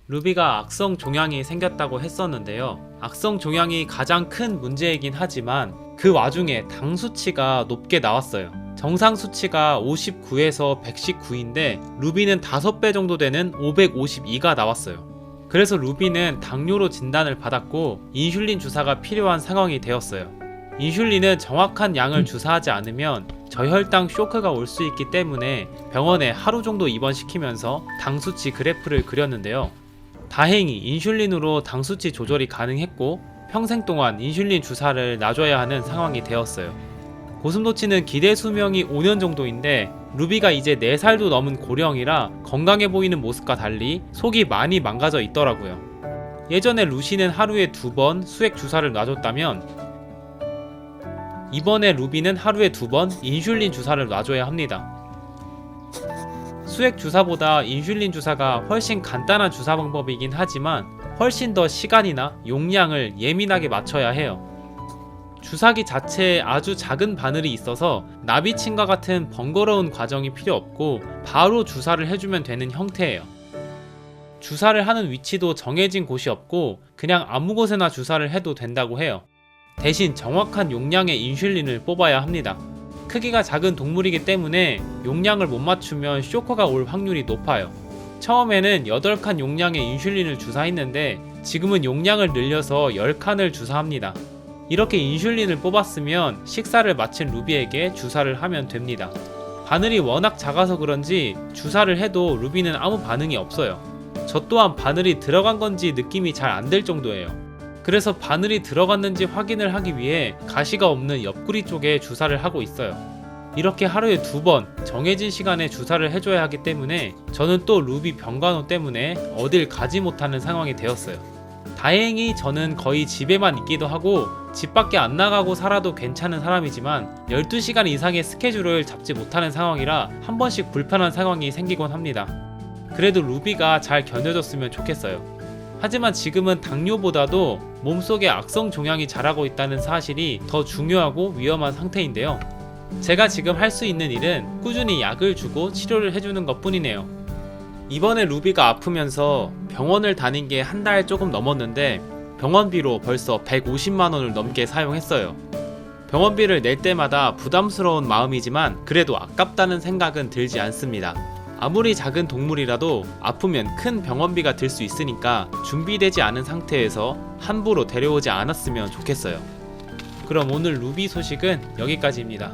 루비가 악성 종양이 생겼다고 했었는데요. 악성 종양이 가장 큰 문제이긴 하지만 그 와중에 당 수치가 높게 나왔어요. 정상 수치가 59에서 119인데 루비는 5배 정도 되는 552가 나왔어요. 그래서 루비는 당뇨로 진단을 받았고 인슐린 주사가 필요한 상황이 되었어요. 인슐린은 정확한 양을 주사하지 않으면 저혈당 쇼크가 올 수 있기 때문에 병원에 하루 정도 입원시키면서 당 수치 그래프를 그렸는데요. 다행히 인슐린으로 당 수치 조절이 가능했고 평생 동안 인슐린 주사를 놔줘야 하는 상황이 되었어요. 고슴도치는 기대 수명이 5년 정도인데 루비가 이제 4살도 넘은 고령이라 건강해 보이는 모습과 달리 속이 많이 망가져 있더라고요. 예전에 루시는 하루에 2번 수액 주사를 놔줬다면 이번에 루비는 하루에 2번 인슐린 주사를 놔줘야 합니다. 수액 주사보다 인슐린 주사가 훨씬 간단한 주사 방법이긴 하지만 훨씬 더 시간이나 용량을 예민하게 맞춰야 해요. 주사기 자체에 아주 작은 바늘이 있어서 나비침과 같은 번거로운 과정이 필요 없고 바로 주사를 해주면 되는 형태예요. 주사를 하는 위치도 정해진 곳이 없고 그냥 아무 곳에나 주사를 해도 된다고 해요. 대신 정확한 용량의 인슐린을 뽑아야 합니다. 크기가 작은 동물이기 때문에 용량을 못 맞추면 쇼크가 올 확률이 높아요. 처음에는 8칸 용량의 인슐린을 주사했는데 지금은 용량을 늘려서 10칸을 주사합니다. 이렇게 인슐린을 뽑았으면 식사를 마친 루비에게 주사를 하면 됩니다. 바늘이 워낙 작아서 그런지 주사를 해도 루비는 아무 반응이 없어요. 저 또한 바늘이 들어간 건지 느낌이 잘 안 들 정도예요. 그래서 바늘이 들어갔는지 확인을 하기 위해 가시가 없는 옆구리 쪽에 주사를 하고 있어요. 이렇게 하루에 2번 정해진 시간에 주사를 해줘야 하기 때문에 저는 또 루비 병간호 때문에 어딜 가지 못하는 상황이 되었어요. 다행히 저는 거의 집에만 있기도 하고 집 밖에 안 나가고 살아도 괜찮은 사람이지만 12시간 이상의 스케줄을 잡지 못하는 상황이라 한 번씩 불편한 상황이 생기곤 합니다. 그래도 루비가 잘 견뎌줬으면 좋겠어요. 하지만 지금은 당뇨보다도 몸속에 악성 종양이 자라고 있다는 사실이 더 중요하고 위험한 상태인데요. 제가 지금 할 수 있는 일은 꾸준히 약을 주고 치료를 해주는 것 뿐이네요. 이번에 루비가 아프면서 병원을 다닌 게 한 달 조금 넘었는데 병원비로 벌써 150만원을 넘게 사용했어요. 병원비를 낼 때마다 부담스러운 마음이지만 그래도 아깝다는 생각은 들지 않습니다. 아무리 작은 동물이라도 아프면 큰 병원비가 들 수 있으니까 준비되지 않은 상태에서 함부로 데려오지 않았으면 좋겠어요. 그럼 오늘 루비 소식은 여기까지입니다.